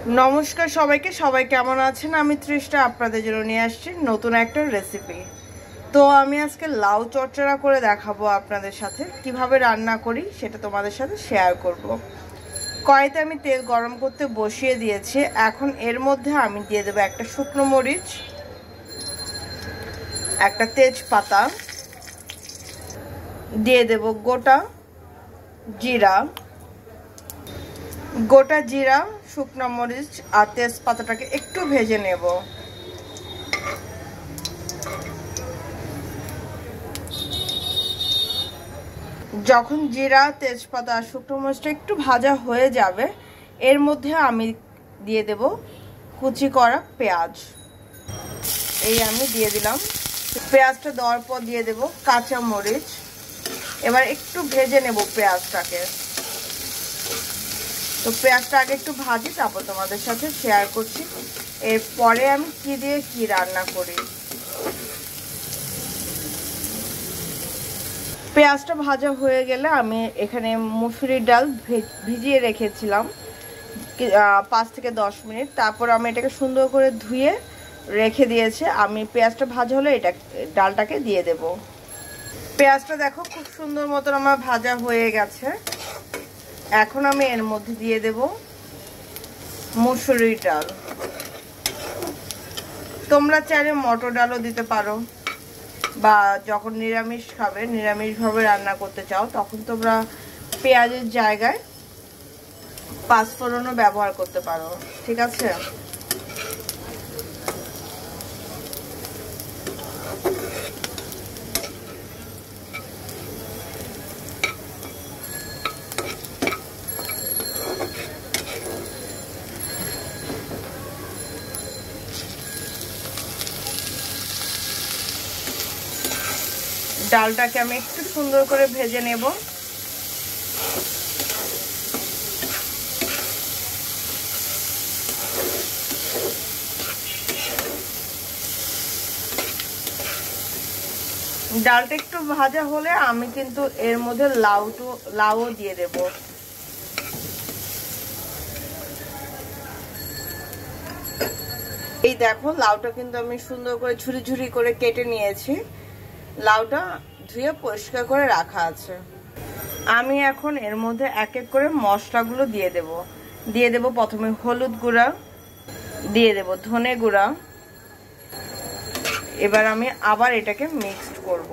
নমস্কার সবাইকে, সবাই কেমন আছেন? আমি তৃষ্ণা আপনাদের জন্য নিয়ে আসছি নতুন একটা রেসিপি। তো আমি আজকে লাউ চচ্চড়া করে দেখাবো আপনাদের সাথে, কিভাবে রান্না করি সেটা তোমাদের সাথে শেয়ার করব। কড়াইতে আমি তেল গরম করতে বসিয়ে দিয়েছি। এখন এর মধ্যে আমি দিয়ে দেবো একটা শুকনো মরিচ, একটা তেজপাতা, দিয়ে দেব গোটা জিরা, শুকনো মরিচ আর তেজপাতাটাকে একটু ভেজে নেব। যখন জিরা, তেজপাতা আর শুকনো মরিচটা একটু ভাজা হয়ে যাবে, এর মধ্যে আমি দিয়ে দেব কুচি করা পেঁয়াজ। এই আমি দিয়ে দিলাম। পেঁয়াজটা দেওয়ার পর দিয়ে দেব কাঁচা মরিচ। এবার একটু ভেজে নেব পেঁয়াজটাকে। তো পেঁয়াজটা আগে একটু ভাজি, তারপর তোমাদের সাথে শেয়ার করছি এরপরে আমি কি দিয়ে কি রান্না করি। পেঁয়াজটা ভাজা হয়ে গেলে আমি এখানে মুসুরির ডাল ভিজিয়ে রেখেছিলাম 5 থেকে 10 মিনিট। তারপর আমি এটাকে সুন্দর করে ধুয়ে রেখে দিয়েছি। আমি পেঁয়াজটা ভাজা হলে ডালটাকে দিয়ে দেব। পেঁয়াজটা দেখো খুব সুন্দর মতন আমার ভাজা হয়ে গেছে। এখন আমি এর মধ্যে দিয়ে দেব মুসুরির ডাল। তোমরা চাইলে মটর ডালও দিতে পারো, বা যখন নিরামিষ খাবে, নিরামিষভাবে রান্না করতে চাও, তখন তোমরা পেঁয়াজের জায়গায় পাঁচফোড়নও ব্যবহার করতে পারো। ঠিক আছে, ডালটাকে আমি একটু সুন্দর করে ভেজে নেব। ডালটা একটু ভাজা হলে আমি কিন্তু এর মধ্যে লাউও দিয়ে দেব। এই দেখো, লাউটা কিন্তু আমি সুন্দর করে ঝুরি ঝুরি করে কেটে নিয়েছি। লাউটা ধুয়ে পরিষ্কার করে রাখা আছে। আমি এখন এর মধ্যে এক এক করে মশলাগুলো দিয়ে দেব। প্রথমে হলুদ গুঁড়া, দিয়ে দেব ধনে গুঁড়া। এবার আমি আবার এটাকে মিক্সড করব।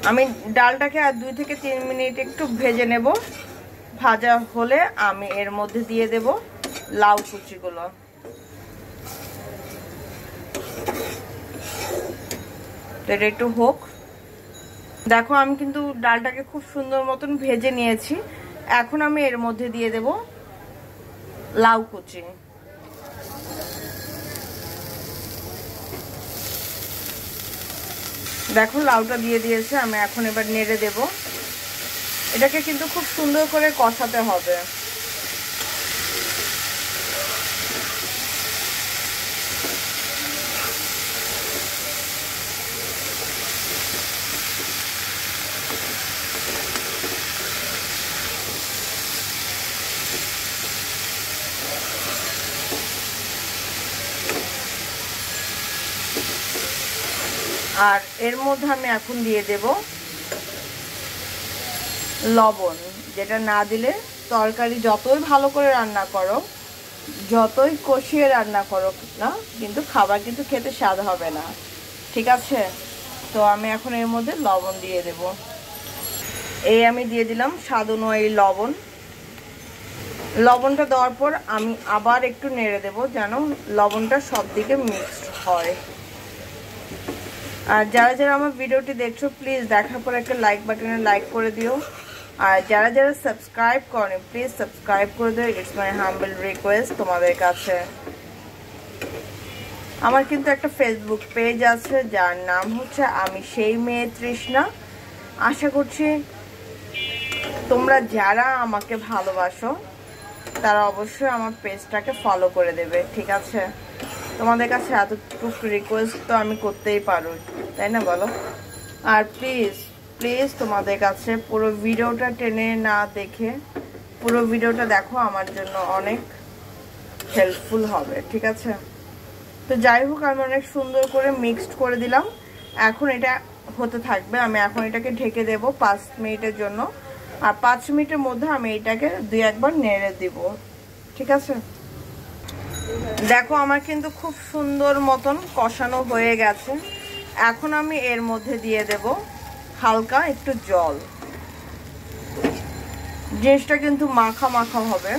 আমি ডালটাকে আর 2 থেকে 3 মিনিট একটু ভেজে নেব। ভাজা হলে আমি এর মধ্যে দিয়ে দেব লাউ কুচিগুলো। এটা একটু হোক। দেখো, আমি কিন্তু ডালটাকে খুব সুন্দর মতন ভেজে নিয়েছি। এখন আমি এর মধ্যে দিয়ে দেব লাউ কুচি। দেখো, লাউটা দিয়ে দিয়েছে। আমি এখন এবার নেড়ে দেব। এটাকে কিন্তু খুব সুন্দর করে কষাতে হবে। আর এর মধ্যে আমি এখন দিয়ে দেব লবণ, যেটা না দিলে তরকারি যতই ভালো করে রান্না করো, যতই কষিয়ে রান্না করো না, কিন্তু খাবার কিন্তু খেতে স্বাদ হবে না। ঠিক আছে, তো আমি এখন এর মধ্যে লবণ দিয়ে দেব। এই আমি দিয়ে দিলাম স্বাদ অনুযায়ী লবণ। লবণটা দেওয়ার পর আমি আবার একটু নেড়ে দেব, যেন লবণটা সব দিকে মিক্সড হয়। আর যারা যারা আমার ভিডিওটি দেখছো, প্লিজ দেখার পর একটা লাইক বাটনে লাইক করে দিও। আর যারা যারা সাবস্ক্রাইব করেন, প্লিজ সাবস্ক্রাইব করে দিও। ইটস মাই হাম্বল রিকোয়েস্ট তোমাদের কাছে। আমার কিন্তু একটা ফেসবুক পেজ আছে, যার নাম হচ্ছে আমি সেই মেয়ে তৃষ্ণা। আশা করছি তোমরা যারা আমাকে ভালোবাসো, তারা অবশ্যই আমার পেজটাকে ফলো করে দেবে। ঠিক আছে, তোমাদের কাছে এতটুকু রিকোয়েস্ট তো আমি করতেই পারো, তাই না বলো? আর প্লিজ প্লিজ তোমাদের কাছে পুরো ভিডিওটা টেনে না দেখে পুরো ভিডিওটা দেখো, আমার জন্য অনেক হেল্পফুল হবে, ঠিক আছে? তো যাই হোক, আমি অনেক সুন্দর করে মিক্সড করে দিলাম। এখন এটা হতে থাকবে। আমি এখন এটাকে ঢেকে দেব 5 মিনিটের জন্য। আর 5 মিনিটের মধ্যে আমি এটাকে 2-1 বার নেড়ে দিব, ঠিক আছে? দেখো আমার কিন্তু খুব সুন্দর মতন কষানো হয়ে গেছে। এখন আমি এর মধ্যে দিয়ে দেব হালকা একটু জল। জিনিসটা কিন্তু মাখা মাখা হবে,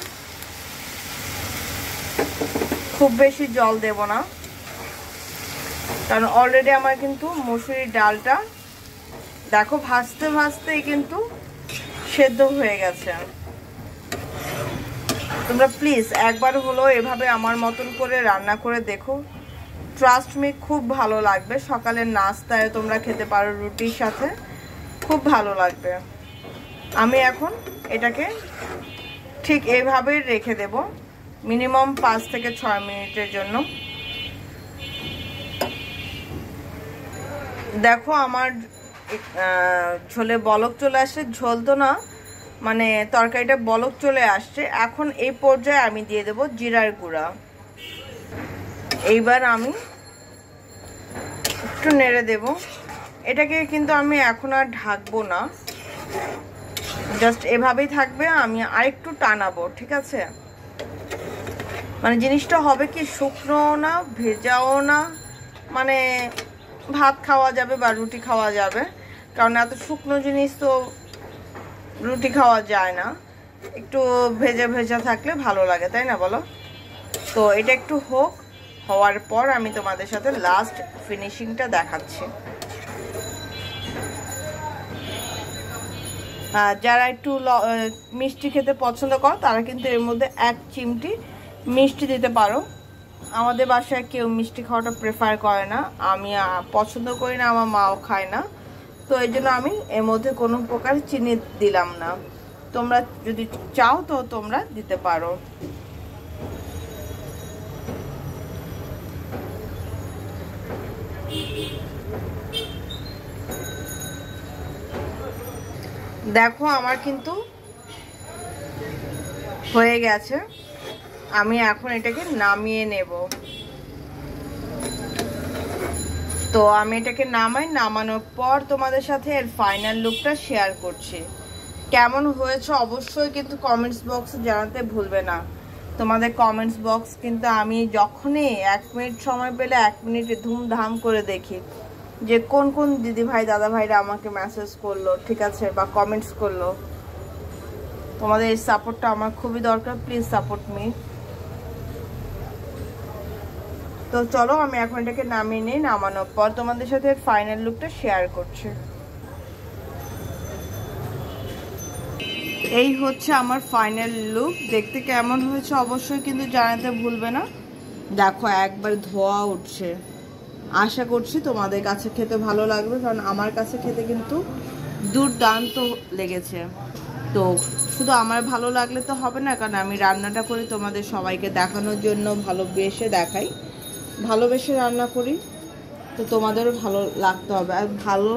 খুব বেশি জল দেব না, কারণ অলরেডি আমার কিন্তু মসুরির ডালটা দেখো ভাজতে ভাজতেই কিন্তু সেদ্ধ হয়ে গেছে। তোমরা প্লিজ একবার হলো এভাবে আমার মতন করে রান্না করে দেখো, ট্রাস্ট মি, খুব ভালো লাগবে। সকালের নাস্তায় তোমরা খেতে পারো, রুটির সাথে খুব ভালো লাগবে। আমি এখন এটাকে ঠিক এইভাবেই রেখে দেব মিনিমাম 5 থেকে 6 মিনিটের জন্য। দেখো আমার ঝোলে বলক চলে আসছে, ঝোল তো না, মানে তরকারিটা বলক চলে আসছে। এখন এই পর্যায়ে আমি দিয়ে দেব জিরার গুঁড়া। এইবার আমি একটু নেড়ে দেব এটাকে, কিন্তু আমি এখন আর ঢাকবো না, জাস্ট এভাবেই থাকবে। আমি আরেকটু টানাবো, ঠিক আছে? মানে জিনিসটা হবে কি, শুকনো না ভেজাও না, মানে ভাত খাওয়া যাবে বা রুটি খাওয়া যাবে, কারণ এত শুকনো জিনিস তো রুটি খাওয়া যায় না। একটু ভেজা ভেজা থাকলে ভালো লাগে, তাই না বলো? তো এটা একটু হোক, হওয়ার পর আমি তোমাদের সাথে লাস্ট ফিনিশিংটা দেখাচ্ছি। যারা একটু মিষ্টি খেতে পছন্দ করো তারা কিন্তু এর মধ্যে 1 চিমটি মিষ্টি দিতে পারো। আমাদের বাসায় কেউ মিষ্টি খাওয়াটা প্রেফার করে না, আমি পছন্দ করি না, আমার মাও খায় না, তো এই জন্য আমি এর মধ্যে কোনো প্রকার চিনি দিলাম না। তোমরা যদি চাও তো তোমরা দিতে পারো। দেখো আমার কিন্তু হয়ে গেছে, আমি এখন এটাকে নামিয়ে নেব। তো আমি এটাকে নামানোর পর তোমাদের সাথে এর ফাইনাল লুকটা শেয়ার করছি। কেমন হয়েছে অবশ্যই কিন্তু কমেন্টস বক্সে জানাতে ভুলবে না। তোমাদের কমেন্টস বক্স কিন্তু আমি যখনই 1 মিনিট সময় পেলে 1 মিনিটে ধুমধাম করে দেখি যে কোন কোন দিদি ভাই দাদা ভাইরা আমাকে মেসেজ করলো, ঠিক আছে, বা কমেন্টস করলো। তোমাদের এই সাপোর্টটা আমার খুবই দরকার, প্লিজ সাপোর্ট মি। তো চলো আমি এখন এটাকে নামিয়ে নিই, নামানোর পর তোমাদের সাথে ফাইনাল লুকটা শেয়ার করছি। এই হচ্ছে আমার ফাইনাল লুক। দেখতে কেমন হয়েছে অবশ্যই কিন্তু জানাতে ভুলবে না। দেখো একবার ধোয়া উঠছে, আশা করছি তোমাদের কাছে খেতে ভালো লাগবে, কারণ আমার কাছে খেতে কিন্তু দুর্দান্ত লেগেছে। তো শুধু আমার ভালো লাগলে তো হবে না, কারণ আমি রান্নাটা করি তোমাদের সবাইকে দেখানোর জন্য, ভালোবেসে দেখাই, ভালোবেসে রান্না করি, তো তোমাদেরও ভালো লাগতে হবে। আর ভালো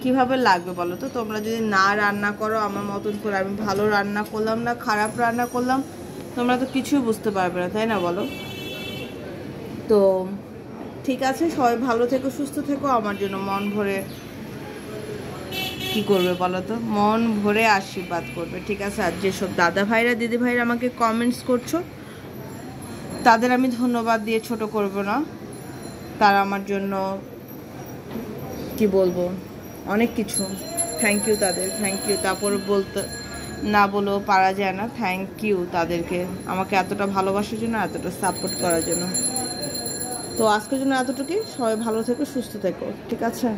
কিভাবে লাগবে বলো তো? তোমরা যদি না রান্না করো আমার মতন করে, আমি ভালো রান্না করলাম না খারাপ রান্না করলাম, তোমরা তো কিছুই বুঝতে পারবে না, তাই না বলো? তো ঠিক আছে, সবাই ভালো থেকো, সুস্থ থেকো, আমার জন্য মন ভরে কি করবে বলো তো, মন ভরে আশীর্বাদ করবে, ঠিক আছে? আর যেসব দাদা ভাইরা দিদি ভাইরা আমাকে কমেন্টস করছো তাদের আমি ধন্যবাদ দিয়ে ছোট করব না, তারা আমার জন্য কি বলবো অনেক কিছু, থ্যাংক ইউ তাদের, থ্যাংক ইউ। তারপর বলতে না বলেও পারা যায় না, থ্যাংক ইউ তাদেরকে আমাকে এতটা ভালোবাসার জন্য, এতটা সাপোর্ট করার জন্য। তো আজকের জন্য এতটুকুই, সবাই ভালো থেকো, সুস্থ থেকো, ঠিক আছে?